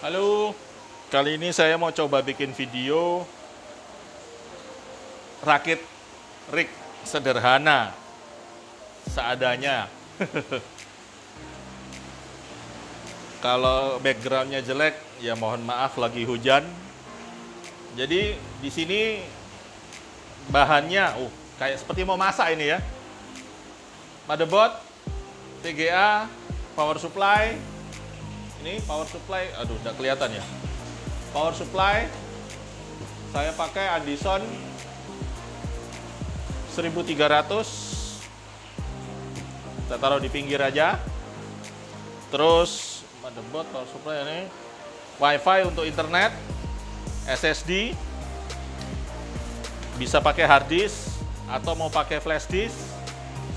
Halo, kali ini saya mau coba bikin video rakit rig sederhana seadanya. Kalau backgroundnya jelek, ya mohon maaf lagi hujan. Jadi di sini bahannya, kayak seperti mau masak ini ya. Motherboard, VGA, power supply. Ini power supply, aduh udah kelihatan ya. Power supply, saya pakai Addison 1300. Kita taruh di pinggir aja. Terus motherboard, power supply ini, WiFi untuk internet, SSD, bisa pakai hard disk atau mau pakai flash disk.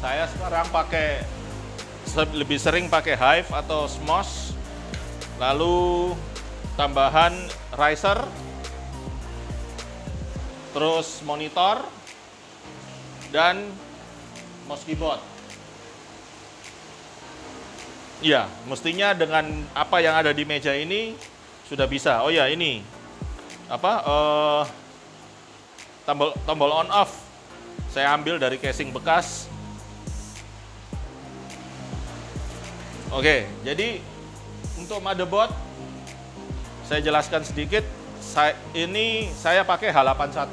Saya sekarang lebih sering pakai Hive atau SMOS. Lalu tambahan riser, terus monitor, dan mouse keyboard. Ya, mestinya dengan apa yang ada di meja ini sudah bisa. Oh ya, ini tombol on off. Saya ambil dari casing bekas. Oke, jadi untuk motherboard, saya jelaskan sedikit. Ini saya pakai H81,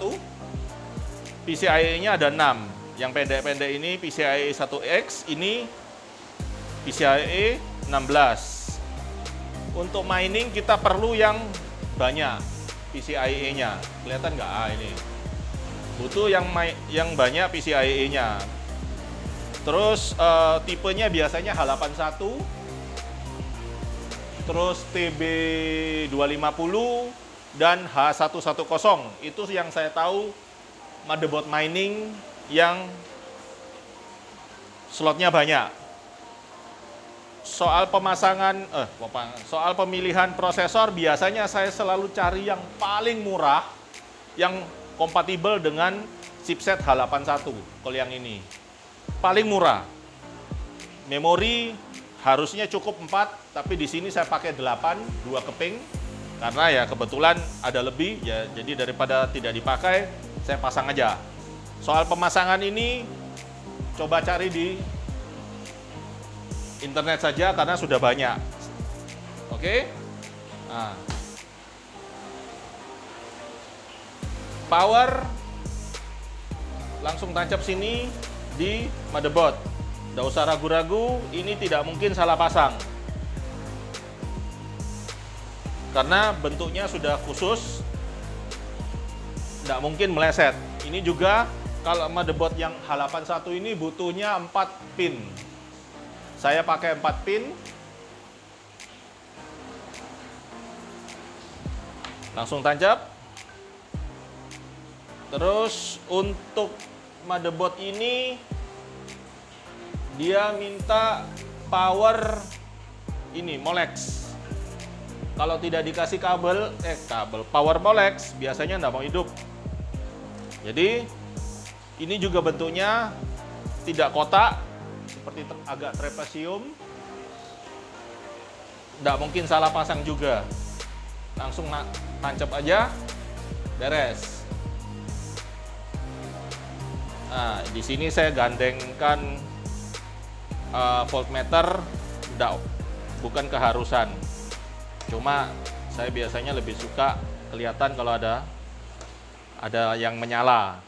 PCIe-nya ada 6. Yang pendek-pendek ini PCIe 1X, ini PCIe 16. Untuk mining kita perlu yang banyak PCIe-nya. Kelihatan nggak? Ini butuh yang banyak PCIe-nya. Terus tipenya biasanya H81. Terus TB250 dan H110. Itu yang saya tahu motherboard mining yang slotnya banyak. Soal soal pemilihan prosesor, biasanya saya selalu cari yang paling murah, yang kompatibel dengan chipset H81. Kalau yang ini paling murah. Memori harusnya cukup 4, tapi di sini saya pakai 8, 2 keping. Karena ya kebetulan ada lebih, ya jadi daripada tidak dipakai, saya pasang aja. Soal pemasangan ini, coba cari di internet saja karena sudah banyak. Oke? Nah. Power, langsung tancap sini di motherboard. Nggak usah ragu-ragu, ini tidak mungkin salah pasang. Karena bentuknya sudah khusus, nggak mungkin meleset. Ini juga kalau motherboard yang H81 ini butuhnya 4 pin. Saya pakai 4 pin. Langsung tancap. Terus untuk motherboard ini, dia minta power ini Molex. Kalau tidak dikasih power Molex, biasanya nggak mau hidup. Jadi ini juga bentuknya tidak kotak, seperti agak trapesium. Nggak mungkin salah pasang juga. Langsung tancap aja, beres. Nah, di sini saya gandengkan voltmeter, bukan keharusan. Cuma saya biasanya lebih suka kelihatan kalau ada yang menyala.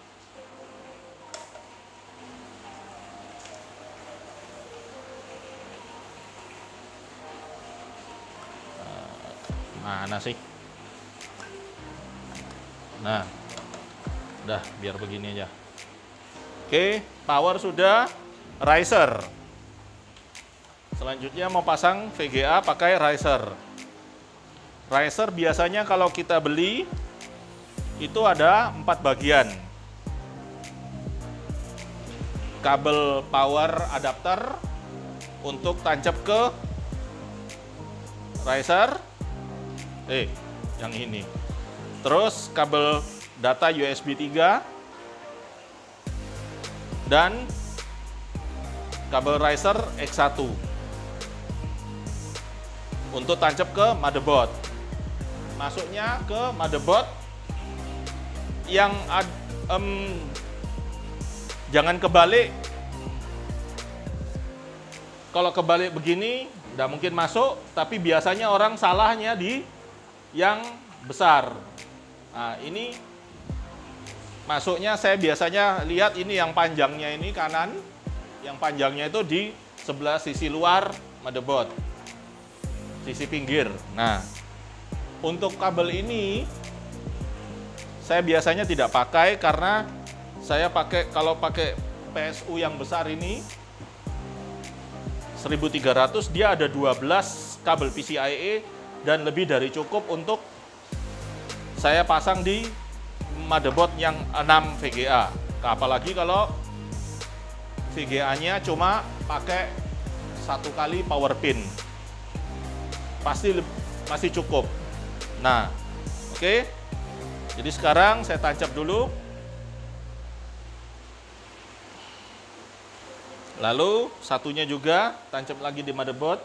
Mana sih? Nah, udah biar begini aja. Oke, power sudah, riser. Selanjutnya mau pasang VGA pakai riser. Riser biasanya kalau kita beli itu ada 4 bagian. Kabel power adapter untuk tancap ke riser. Yang ini. Terus kabel data USB 3 dan kabel riser X1 untuk tancap ke motherboard. masuknya ke motherboard yang jangan kebalik. Kalau kebalik begini nggak mungkin masuk, tapi biasanya orang salahnya di yang besar. Nah, ini masuknya saya biasanya lihat ini yang panjangnya ini kanan, yang panjangnya itu di sebelah sisi luar motherboard, sisi pinggir. Nah, untuk kabel ini saya biasanya tidak pakai karena saya pakai, kalau pakai PSU yang besar ini 1300, dia ada 12 kabel PCIe dan lebih dari cukup untuk saya pasang di motherboard yang 6 VGA. Apalagi kalau VGA-nya cuma pakai 1 kali power pin, pasti masih cukup. Nah, oke. Jadi sekarang saya tancap dulu. Lalu satunya juga tancap lagi di motherboard.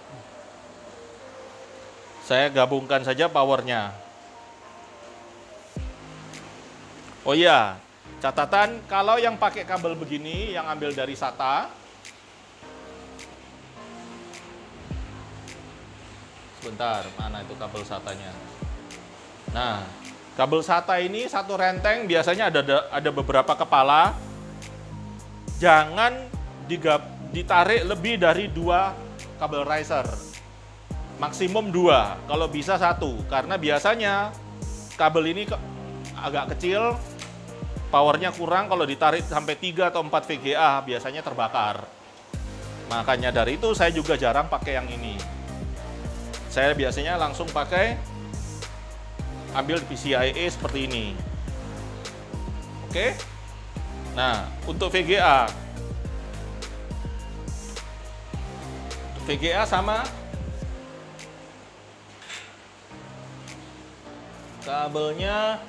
Saya gabungkan saja powernya. Oh iya, catatan kalau yang pakai kabel begini, yang ambil dari SATA, sebentar, mana itu kabel SATA-nya? Nah, kabel SATA ini satu renteng biasanya ada beberapa kepala. Jangan ditarik lebih dari 2 kabel riser, maksimum 2, kalau bisa 1, karena biasanya kabel ini agak kecil, powernya kurang, kalau ditarik sampai 3 atau 4 VGA biasanya terbakar. Makanya dari itu saya juga jarang pakai yang ini. Saya biasanya langsung pakai, ambil PCIe seperti ini. Oke. Nah, untuk VGA sama kabelnya.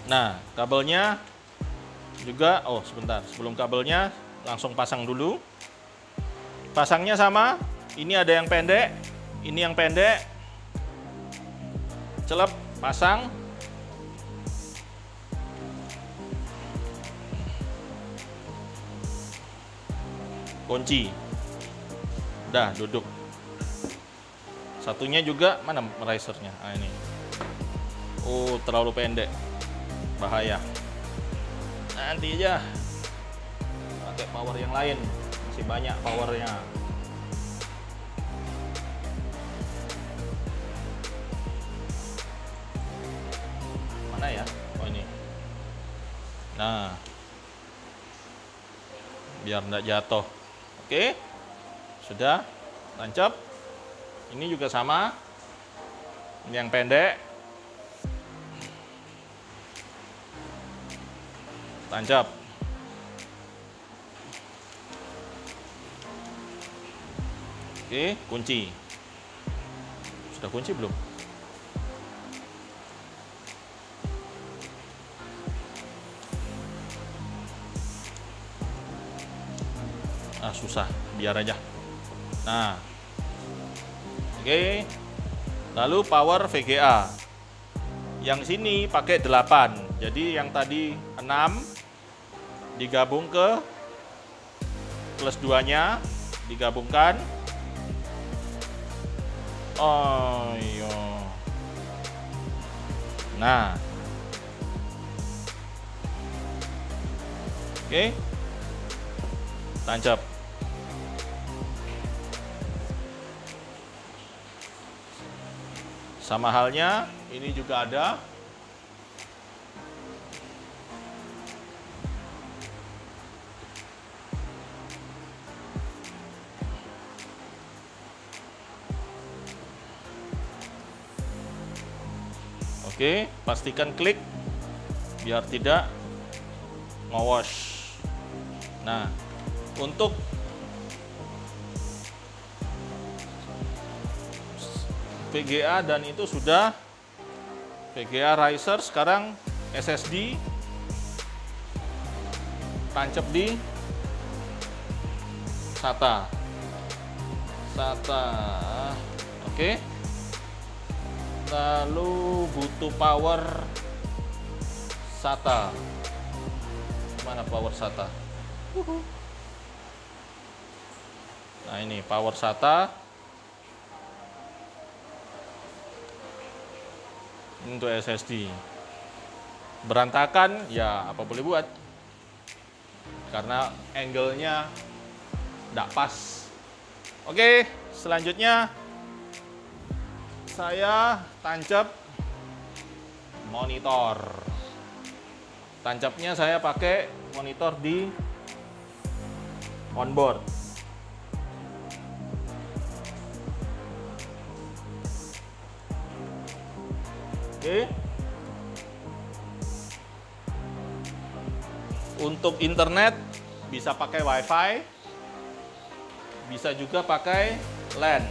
Nah, kabelnya juga, oh sebentar, sebelum kabelnya langsung pasang dulu. Pasangnya sama, ini ada yang pendek, ini yang pendek. Celep, pasang. Kunci. Udah, duduk. Satunya juga, mana risernya? Nah, ini. Oh, terlalu pendek. Bahaya. Nanti aja pakai power yang lain. Masih banyak powernya. Mana ya? Oh, ini. Nah. Biar enggak jatuh. Oke, sudah tancap. Ini juga sama. Ini yang pendek. Tancap. Oke, kunci. Sudah kunci belum? Susah, biar aja. Nah, oke. Lalu power VGA. Yang sini pakai 8. Jadi yang tadi 6 digabung ke plus 2-nya, digabungkan. Oh iya. Nah. Oke. Tancap. Sama halnya, ini juga ada. Oke, pastikan klik biar tidak nge-wash. Nah, untuk VGA dan itu sudah VGA riser, sekarang SSD tancap di SATA. SATA. Oke. Lalu butuh power SATA. Mana power SATA? Nah, ini power SATA. Ini untuk SSD. Berantakan, ya apa boleh buat. Karena angle-nya tidak pas. Oke, selanjutnya saya tancap monitor. Tancapnya saya pakai monitor di onboard. Oke. Untuk internet bisa pakai WiFi, bisa juga pakai LAN.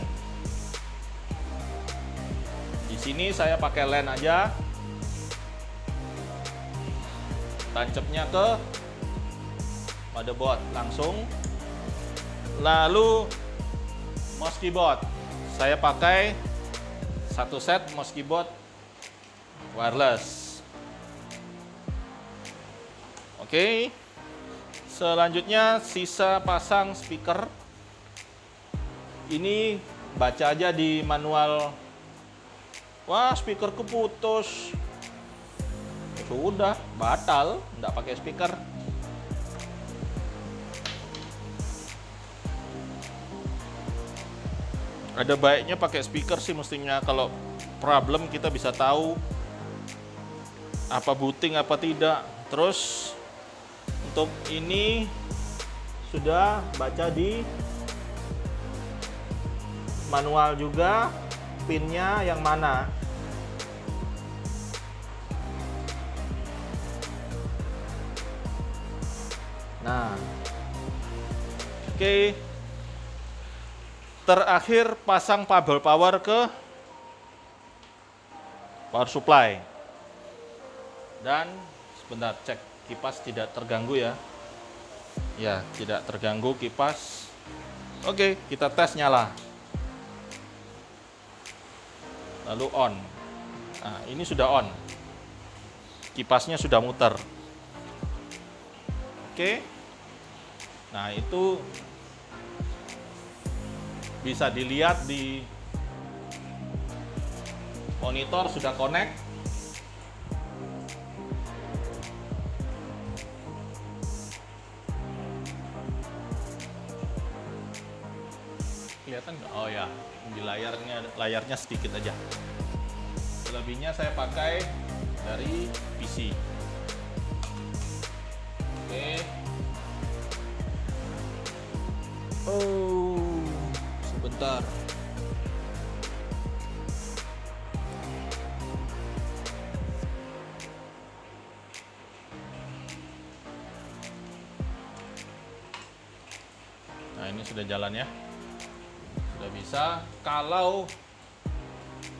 Di sini saya pakai LAN aja. Tancapnya ke motherboard langsung. Lalu mouse keyboard, saya pakai satu set mouse keyboard wireless. Oke, selanjutnya sisa pasang speaker. Ini baca aja di manual. Wah, speakerku putus. Sudah, batal, nggak pakai speaker. Ada baiknya pakai speaker sih mestinya, kalau problem kita bisa tahu apa booting apa tidak. Terus untuk ini sudah baca di manual juga pinnya yang mana. Nah, oke. Terakhir pasang kabel power ke power supply. Dan sebentar, cek kipas tidak terganggu ya. Ya, tidak terganggu kipas. Oke, kita tes nyala. Lalu on. Nah, ini sudah on. Kipasnya sudah muter. Oke. Nah, itu bisa dilihat di monitor sudah connect. Kelihatan nggak? Oh ya, di layarnya sedikit aja. Selebihnya saya pakai dari PC. Oke. Oh, sebentar. Nah, ini sudah jalan ya. Sudah bisa. Kalau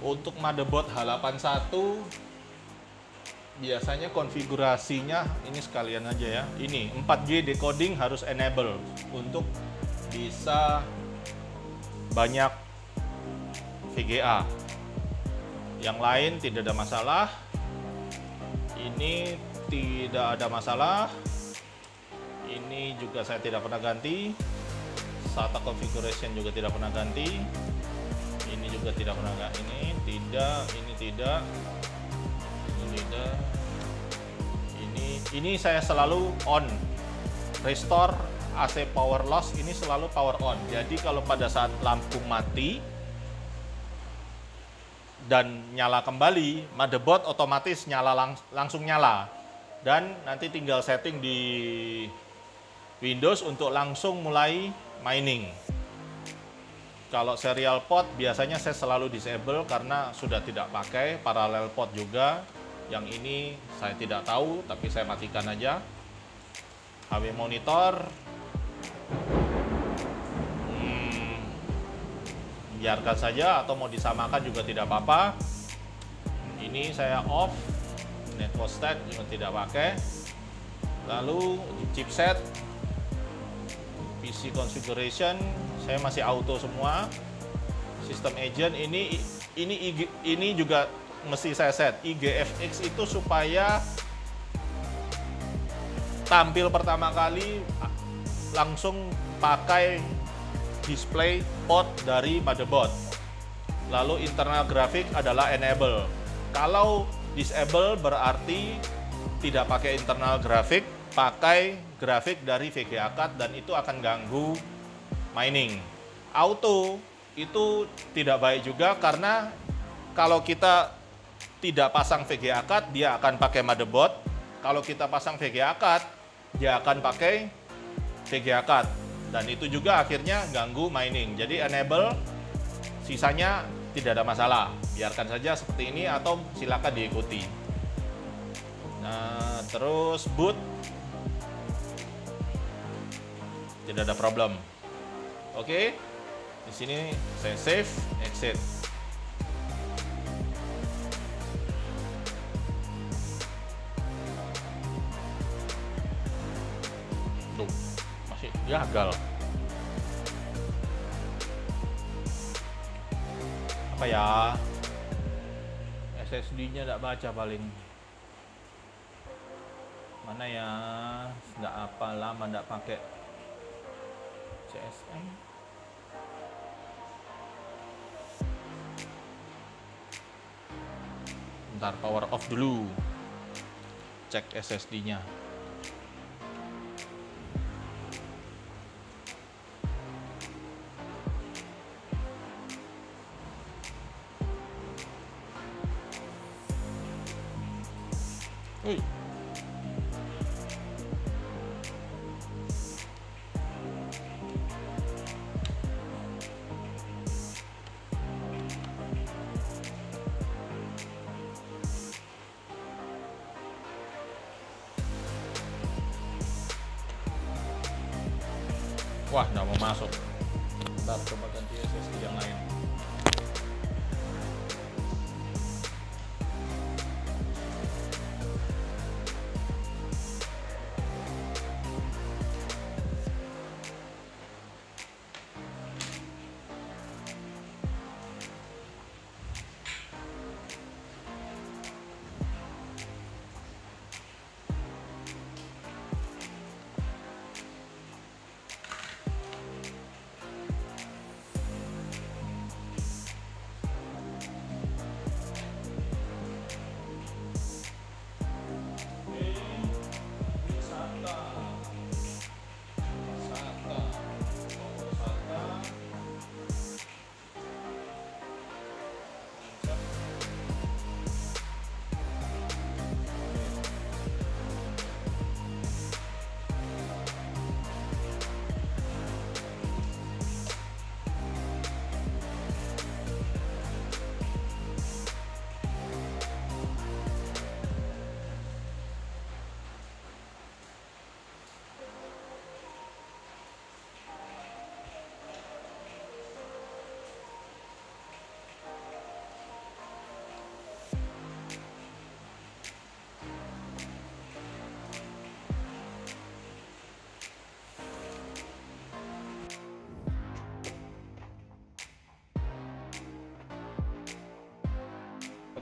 untuk motherboard H81 biasanya konfigurasinya ini sekalian aja ya. Ini 4G decoding harus enable untuk bisa banyak VGA. Yang lain tidak ada masalah. Ini tidak ada masalah. Ini juga saya tidak pernah ganti. SATA configuration juga tidak pernah ganti. Ini juga tidak pernah ganti. Ini tidak, ini tidak. Ini tidak. Ini saya selalu on. Restore AC power loss ini selalu power on. Jadi kalau pada saat lampu mati dan nyala kembali, motherboard otomatis nyala langsung nyala. Dan nanti tinggal setting di Windows untuk langsung mulai mining. Kalau serial port biasanya saya selalu disable karena sudah tidak pakai. Parallel port juga. Yang ini saya tidak tahu, tapi saya matikan aja. HW monitor. Biarkan saja, atau mau disamakan juga tidak apa-apa. Ini saya off. Network stack juga tidak pakai. Lalu chipset, PC configuration Saya masih auto semua. Sistem agent ini juga mesti saya set. IGFX itu supaya tampil pertama kali langsung pakai display port dari motherboard. Lalu internal grafik adalah enable. Kalau disable berarti tidak pakai internal grafik, pakai grafik dari VGA card dan itu akan ganggu mining. Auto itu tidak baik juga karena kalau kita tidak pasang VGA card, dia akan pakai motherboard. Kalau kita pasang VGA card, dia akan pakai VGA card. Dan itu juga akhirnya ganggu mining. Jadi enable, sisanya tidak ada masalah. Biarkan saja seperti ini atau silakan diikuti. Nah, terus boot. Tidak ada problem. Oke. Di sini saya save, exit. Tuh, masih gagal. Apa ya? SSD-nya tidak baca paling. Mana ya? Tidak apa, lama tidak pakai CSM. Bentar, power off dulu. Cek SSD-nya. Wih. Wah, nggak mau masuk. Ntar coba ganti SSD yang lain.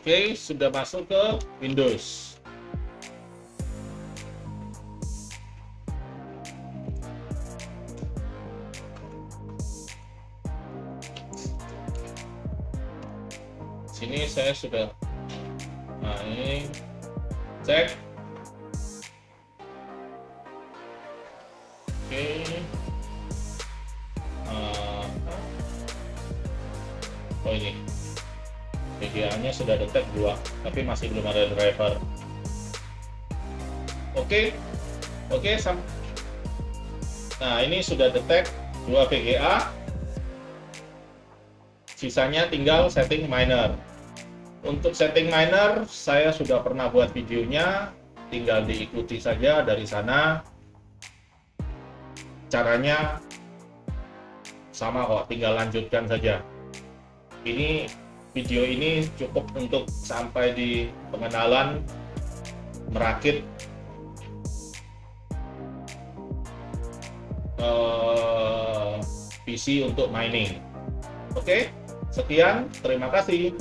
Oke, sudah masuk ke Windows. Sini saya sudah, nah ini cek. Oke. Oh ini. VGA-nya sudah detect 2, tapi masih belum ada driver. Oke. Nah, ini sudah detect 2 VGA. Sisanya tinggal setting miner. Untuk setting miner, saya sudah pernah buat videonya, tinggal diikuti saja dari sana. Caranya sama kok, tinggal lanjutkan saja. Video ini cukup untuk sampai di pengenalan merakit PC untuk mining. Oke, sekian, terima kasih.